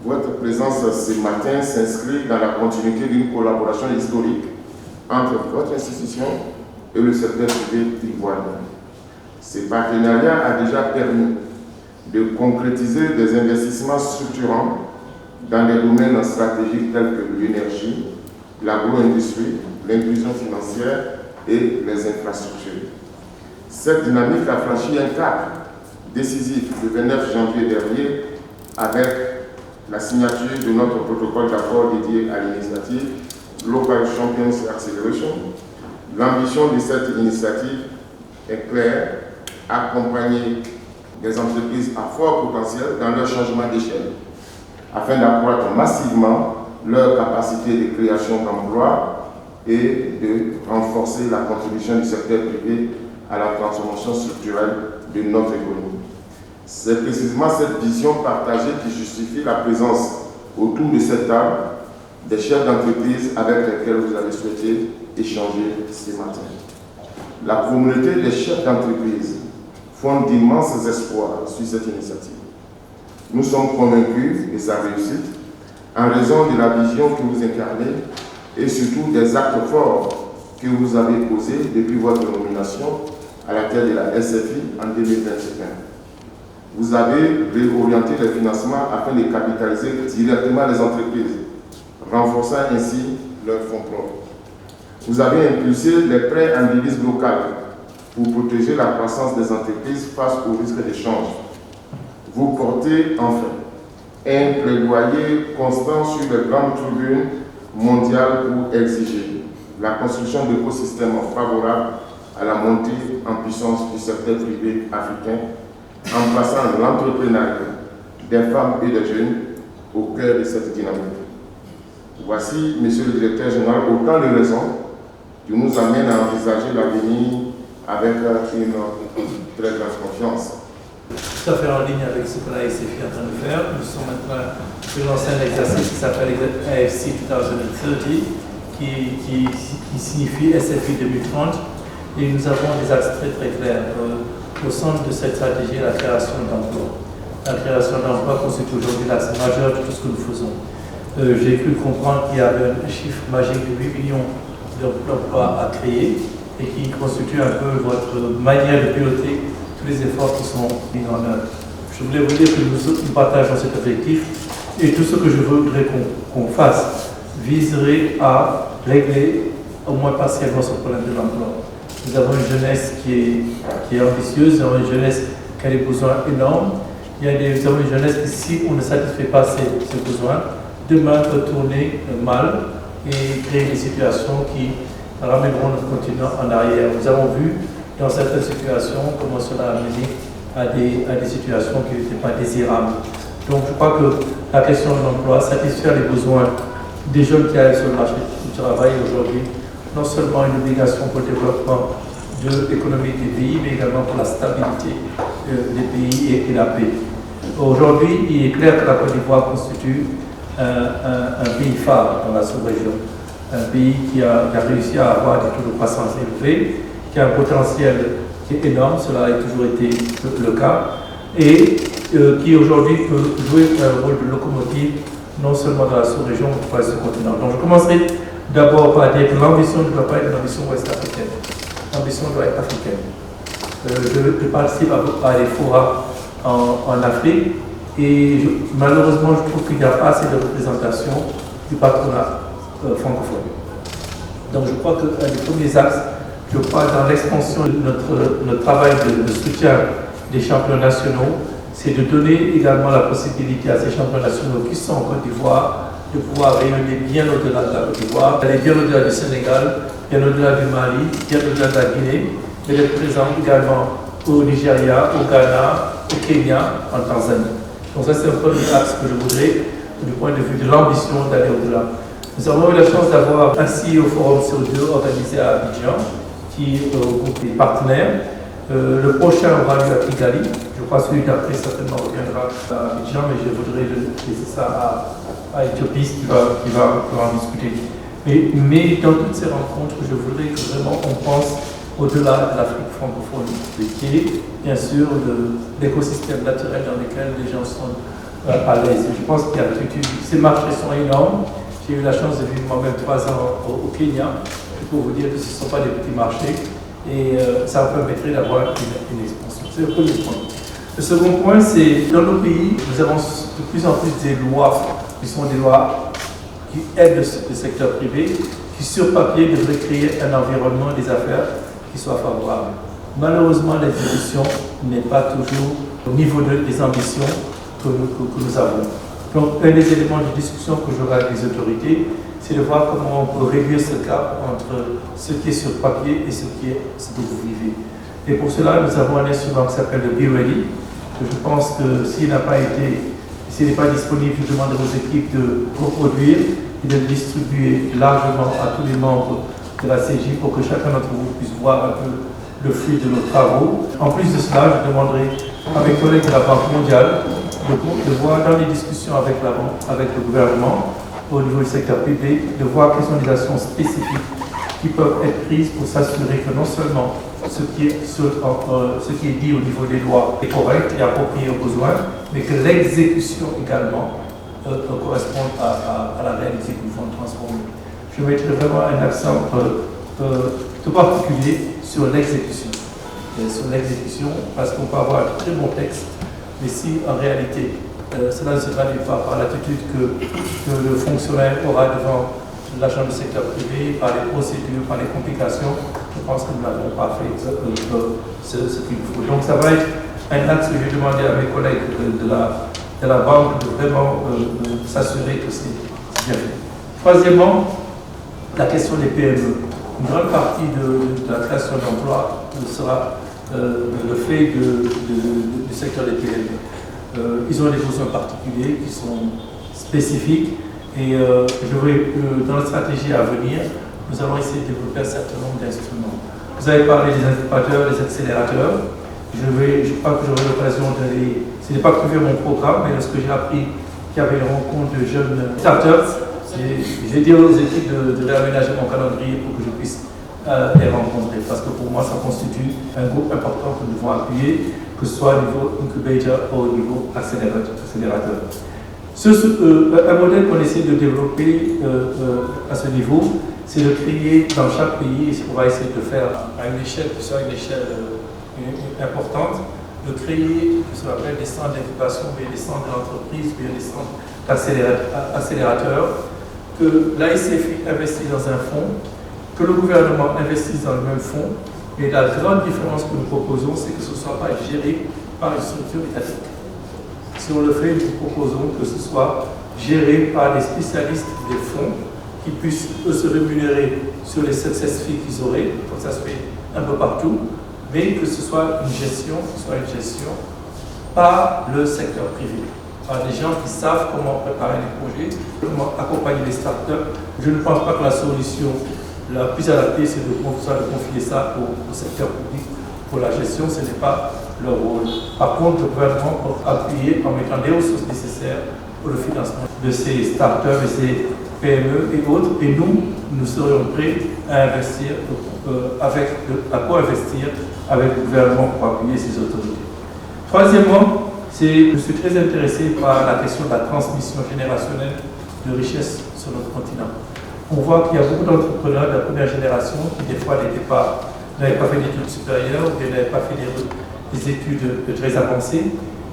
Votre présence ce matin s'inscrit dans la continuité d'une collaboration historique entre votre institution et le secteur privé ivoirien. Ce partenariat a déjà permis de concrétiser des investissements structurants dans des domaines stratégiques tels que l'énergie, l'agro-industrie, l'inclusion financière et les infrastructures. Cette dynamique a franchi un cap décisif le 29 janvier dernier avec la signature de notre protocole d'accord dédié à l'initiative Global Champions Acceleration. L'ambition de cette initiative est claire, accompagner des entreprises à fort potentiel dans leur changement d'échelle, afin d'accroître massivement leur capacité de création d'emplois et de renforcer la contribution du secteur privé à la transformation structurelle de notre économie. C'est précisément cette vision partagée qui justifie la présence autour de cette table des chefs d'entreprise avec lesquels vous avez souhaité échanger ce matin. La communauté des chefs d'entreprise fonde d'immenses espoirs sur cette initiative. Nous sommes convaincus de sa réussite en raison de la vision que vous incarnez et surtout des actes forts que vous avez posés depuis votre nomination à la tête de la SFI en 2021. Vous avez réorienté les financements afin de capitaliser directement les entreprises, renforçant ainsi leurs fonds propres. Vous avez impulsé les prêts en devise locale pour protéger la croissance des entreprises face aux risques d'échange. Vous portez enfin un plaidoyer constant sur les grandes tribunes mondiales pour exiger la construction d'écosystèmes favorables à la montée en puissance du secteur privé africain en plaçant l'entrepreneuriat des femmes et des jeunes au cœur de cette dynamique. Voici, Monsieur le Directeur Général, autant de raisons qui nous amènent à envisager l'avenir avec une très grande confiance. Tout à fait en ligne avec ce que la SFI est en train de faire. Nous sommes en train de lancer un exercice qui s'appelle AFC 2030, qui signifie SFI 2030. Et nous avons des axes très très clairs. Au centre de cette stratégie, la création d'emplois. La création d'emplois constitue aujourd'hui l'axe majeur de tout ce que nous faisons. J'ai cru comprendre qu'il y avait un chiffre magique de 8 millions d'emplois à créer et qui constitue un peu votre manière de piloter tous les efforts qui sont mis en œuvre. Je voulais vous dire que nous partageons cet objectif et tout ce que je voudrais qu'on fasse viserait à régler au moins partiellement ce problème de l'emploi. Nous avons une jeunesse qui est ambitieuse, nous avons une jeunesse qui a des besoins énormes. Nous avons une jeunesse qui, si on ne satisfait pas ces besoins, demain peut tourner mal et créer des situations qui ramèneront notre continent en arrière. Nous avons vu dans certaines situations comment cela a mené à des situations qui n'étaient pas désirables. Donc je crois que la question de l'emploi, satisfaire les besoins des jeunes qui arrivent sur le marché du travail aujourd'hui, non seulement une obligation pour le développement de l'économie des pays, mais également pour la stabilité des pays et la paix. Aujourd'hui, il est clair que la Côte d'Ivoire constitue un pays phare dans la sous-région, un pays qui a réussi à avoir des taux de croissance élevés, qui a un potentiel qui est énorme, cela a toujours été le cas, et qui aujourd'hui peut jouer un rôle de locomotive, non seulement dans la sous-région, mais pour ce continent. Donc je commencerai d'abord par dire que l'ambition ne doit pas être une ambition ouest-africaine. L'ambition doit être africaine. Je participe à des forats en Afrique et malheureusement je trouve qu'il n'y a pas assez de représentation du patronat francophone. Donc je crois qu'un des premiers axes, je crois, dans l'expansion de notre travail de soutien des champions nationaux, c'est de donner également la possibilité à ces champions nationaux qui sont en Côte d'Ivoire de pouvoir rayonner bien au-delà de la Côte d'Ivoire, d'aller bien au-delà du Sénégal, bien au-delà du Mali, bien au-delà de la Guinée, mais d'être présent également au Nigeria, au Ghana, au Kenya, en Tanzanie. Donc ça c'est un premier axe que je voudrais, du point de vue de l'ambition d'aller au-delà. Nous avons eu la chance d'avoir un CEO Forum CO2 organisé à Abidjan, qui regroupe des partenaires. Le prochain aura lieu à Kigali. Je crois que celui d'après certainement reviendra à Abidjan, mais je voudrais laisser ça à Éthiopie qui va en discuter. Mais dans toutes ces rencontres, je voudrais que vraiment on pense au-delà de l'Afrique francophone, qui est bien sûr l'écosystème naturel dans lequel les gens sont à l'aise. Je pense qu'il y a ces marchés sont énormes. J'ai eu la chance de vivre moi-même 3 ans au Kenya. Je peux vous dire que ce ne sont pas des petits marchés et ça permettrait d'avoir une expansion. C'est le premier point. Le second point, c'est dans nos pays, nous avons de plus en plus des lois qui sont des lois qui aident le secteur privé, qui sur papier devraient créer un environnement des affaires qui soit favorable. Malheureusement, l'exécution n'est pas toujours au niveau des ambitions que nous avons. Donc, un des éléments de discussion que j'aurai avec les autorités, c'est de voir comment on peut réduire ce gap entre ce qui est sur papier et ce que vous vivez. Et pour cela, nous avons un instrument qui s'appelle le Be Ready, que je pense que s'il n'est pas disponible, je demande aux équipes de reproduire et de le distribuer largement à tous les membres de la CJ pour que chacun d'entre vous puisse voir un peu le flux de nos travaux. En plus de cela, je demanderai à mes collègues de la Banque mondiale de voir dans les discussions avec le gouvernement au niveau du secteur public, de voir quelles sont les actions spécifiques qui peuvent être prises pour s'assurer que non seulement ce qui est dit au niveau des lois est correct et approprié aux besoins, mais que l'exécution également corresponde à la réalité que nous voulons transformer. Je mettrai vraiment un accent tout particulier sur l'exécution. Parce qu'on peut avoir de très bons textes, mais si en réalité cela ne se traduit pas par l'attitude que le fonctionnaire aura devant l'agent du secteur privé, par les procédures, par les complications, je pense que nous n'avons pas fait ce qu'il faut. Donc ça va être un axe que j'ai demandé à mes collègues de la banque de vraiment s'assurer que c'est bien fait. Troisièmement, la question des PME. Une grande partie de la création d'emplois sera le fait du secteur des PME. Ils ont des besoins particuliers qui sont spécifiques et dans la stratégie à venir, nous allons essayer de développer un certain nombre d'instruments. Vous avez parlé des incubateurs, des accélérateurs. Je crois que j'aurai l'occasion d'aller. Ce n'est pas prévu mon programme, mais lorsque j'ai appris qu'il y avait une rencontre de jeunes startups, j'ai dit aux équipes de réaménager mon calendrier pour que je puisse les rencontrer. Parce que pour moi, ça constitue un groupe important que nous devons appuyer, que ce soit au niveau incubator ou au niveau accélérateur. Un modèle qu'on essaie de développer à ce niveau, c'est de créer dans chaque pays, et on va essayer de le faire à une échelle qui soit une échelle importante, de créer ce qu'on appelle des centres d'incubation, des centres d'entreprise, des centres d'accélérateurs, que l'AICFI investit dans un fonds, que le gouvernement investisse dans le même fonds, mais la grande différence que nous proposons, c'est que ce ne soit pas géré par une structure étatique. Si on le fait, nous proposons que ce soit géré par des spécialistes des fonds qui puissent eux se rémunérer sur les success fees qu'ils auraient, comme ça se fait un peu partout, mais que ce soit une gestion par le secteur privé, par des gens qui savent comment préparer les projets, comment accompagner les startups. Je ne pense pas que la solution la plus adaptée, c'est de confier ça au secteur public pour la gestion, ce n'est pas leur rôle. Par contre, le gouvernement peut appuyer en mettant les ressources nécessaires pour le financement de ces startups et ces PME et autres, et nous serions prêts à investir, à co-investir avec le gouvernement pour appuyer ces autorités. Troisièmement, je suis très intéressé par la question de la transmission générationnelle de richesses sur notre continent. On voit qu'il y a beaucoup d'entrepreneurs de la première génération qui, des fois, n'avaient pas fait d'études supérieures ou n'avaient pas fait des études très avancées,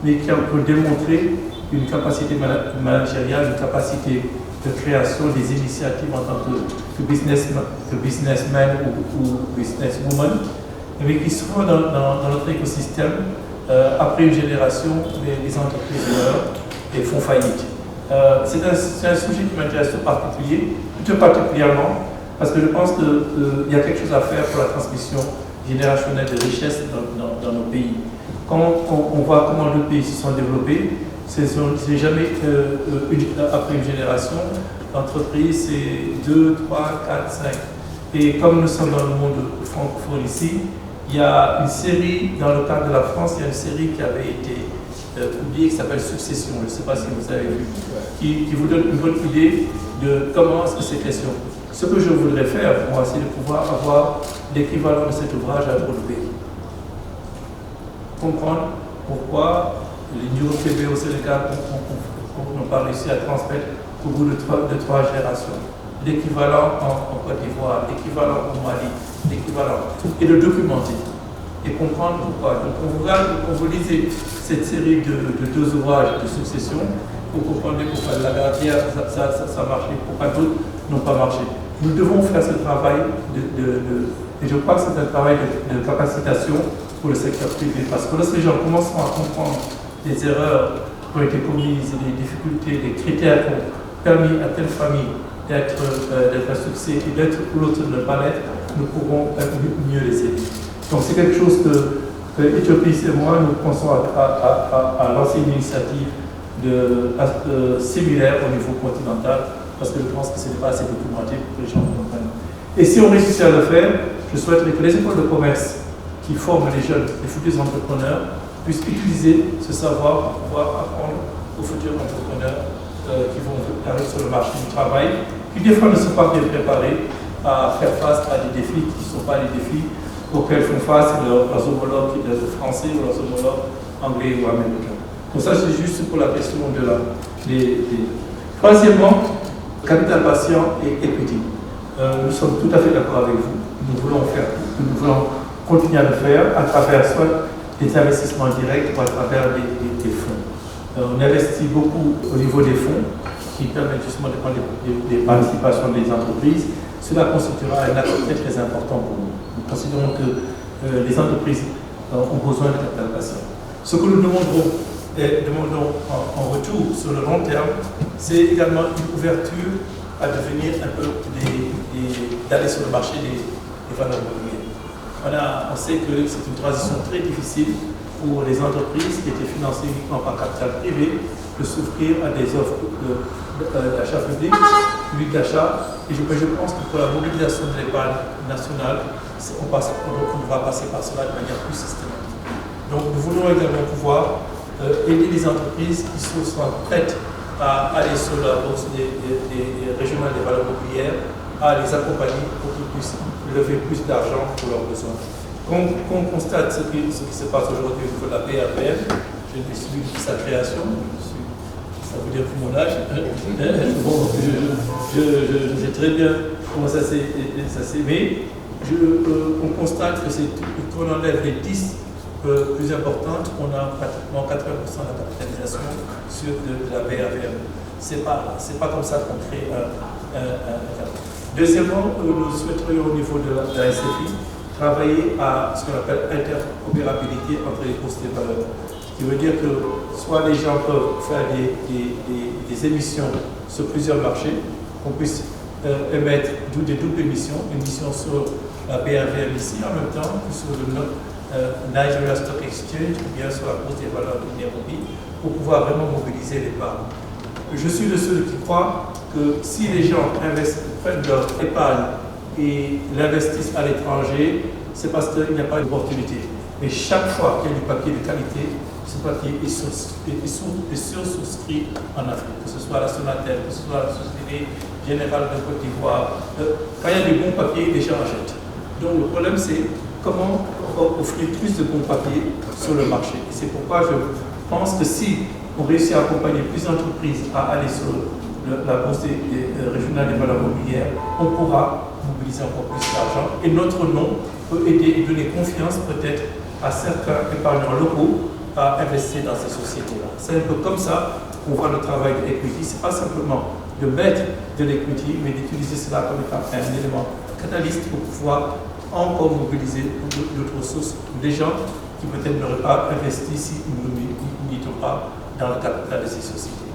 mais qui ont pu démontrer une capacité managériale, une capacité de création des initiatives en tant que businessman ou businesswoman, mais qui souvent dans notre écosystème, après une génération, les entreprises meurent et font faillite. C'est un sujet qui m'intéresse tout particulièrement, parce que je pense qu'il y a quelque chose à faire pour la transmission générationnelle de richesses dans nos pays. Quand on voit comment d'autres pays se sont développés, c'est jamais après une génération. L'entreprise, c'est 2, 3, 4, 5. Et comme nous sommes dans le monde francophone ici, il y a une série, dans le cadre de la France, il y a une série qui avait été publiée qui s'appelle Succession. Je ne sais pas si vous avez vu, qui vous donne une bonne idée de comment est-ce que c'est question. Ce que je voudrais faire, moi, c'est de pouvoir avoir l'équivalent de cet ouvrage à d'autres pays. Comprendre pourquoi les nouveaux PB au Sénégal n'ont pas réussi à transmettre au bout de trois générations. L'équivalent en Côte d'Ivoire, l'équivalent au Mali, l'équivalent, et de documenter et comprendre pourquoi. Donc quand vous lisez cette série de 2 ouvrages de succession, vous comprenez pourquoi la Gardière ça marchait, pourquoi d'autres n'ont pas marché. Nous devons faire ce travail et je crois que c'est un travail de capacitation pour le secteur privé, parce que lorsque les gens commenceront à comprendre les erreurs qui ont été commises, les difficultés, les critères qui ont permis à telle famille d'être un succès et d'être pour l'autre de ne pas l'être, nous pourrons mieux les aider. Donc c'est quelque chose que Éthiopie et moi, nous pensons à lancer une initiative similaire au niveau continental, parce que je pense que ce n'est pas assez documenté pour que les gens comprennent. Et si on réussit à le faire, je souhaiterais que les écoles de commerce qui forment les jeunes, les futurs entrepreneurs, puissent utiliser ce savoir pour pouvoir apprendre aux futurs entrepreneurs qui vont arriver sur le marché du travail, qui des fois ne sont pas bien préparés à faire face à des défis qui ne sont pas les défis auxquels font face leurs homologues français ou leurs homologues anglais ou américains. Donc ça, c'est juste pour la question de Troisièmement, capital patient et equity. Nous sommes tout à fait d'accord avec vous. Nous voulons continuer à le faire à travers soit des investissements directs ou à travers des fonds. On investit beaucoup au niveau des fonds qui permettent justement de prendre des participations des entreprises. Cela constituera un acte très très important pour nous. Nous considérons que les entreprises ont besoin de capital patient. Ce que nous demandons en retour sur le long terme, c'est également une ouverture à devenir un peu d'aller sur le marché des valeurs mobilières. On sait que c'est une transition très difficile pour les entreprises qui étaient financées uniquement par capital privé de s'ouvrir à des offres d'achat public d'achat. Et je pense que pour la mobilisation de l'épargne nationale, on devra passer par cela de manière plus systématique. Donc nous voulons également pouvoir aider les entreprises qui sont prêtes à aller sur la bourse des régionales des valeurs mobilières, à les accompagner pour qu'ils puissent lever plus d'argent pour leurs besoins. Quand on constate ce qui se passe aujourd'hui au niveau de la BAPM, je l'ai suivi depuis sa création, ça veut dire tout mon âge, bon, je sais très bien comment ça s'est mais on constate que qu'on enlève les 10 plus importantes, on a pratiquement 80% de la capitalisation sur de la BAPM. C'est pas comme ça qu'on crée un. Deuxièmement, nous souhaiterions au niveau de la SFI travailler à ce qu'on appelle interopérabilité entre les bourses des valeurs. Ce qui veut dire que soit les gens peuvent faire des émissions sur plusieurs marchés, qu'on puisse émettre des doubles émissions, une émission sur la BAVM ici en même temps que sur le Nigeria Stock Exchange ou bien sur la bourse des valeurs de Nairobi pour pouvoir vraiment mobiliser l'épargne. Je suis de ceux qui croient que si les gens prennent leur épargne et l'investissent à l'étranger, c'est parce qu'il n'y a pas d'opportunité. Mais chaque fois qu'il y a du papier de qualité, ce papier est sursouscrit en Afrique, que ce soit la Sonatel, que ce soit la Société Générale de Côte d'Ivoire. Quand il y a des bons papiers, les gens achètent. Donc le problème, c'est comment offrir plus de bons papiers sur le marché. Et c'est pourquoi je pense que si on réussit à accompagner plus d'entreprises à aller sur la bourse régionale des valeurs mobilières, on pourra mobiliser encore plus d'argent. Et notre nom peut aider et donner confiance peut-être à certains épargnants locaux à investir dans ces sociétés-là. C'est un peu comme ça qu'on voit le travail de l'equity. Ce n'est pas simplement de mettre de l'equity, mais d'utiliser cela comme étant un élément catalyste pour pouvoir encore mobiliser d'autres ressources des gens qui peut-être n'auraient pas investi si nous ne militons pas dans le capital de ces sociétés.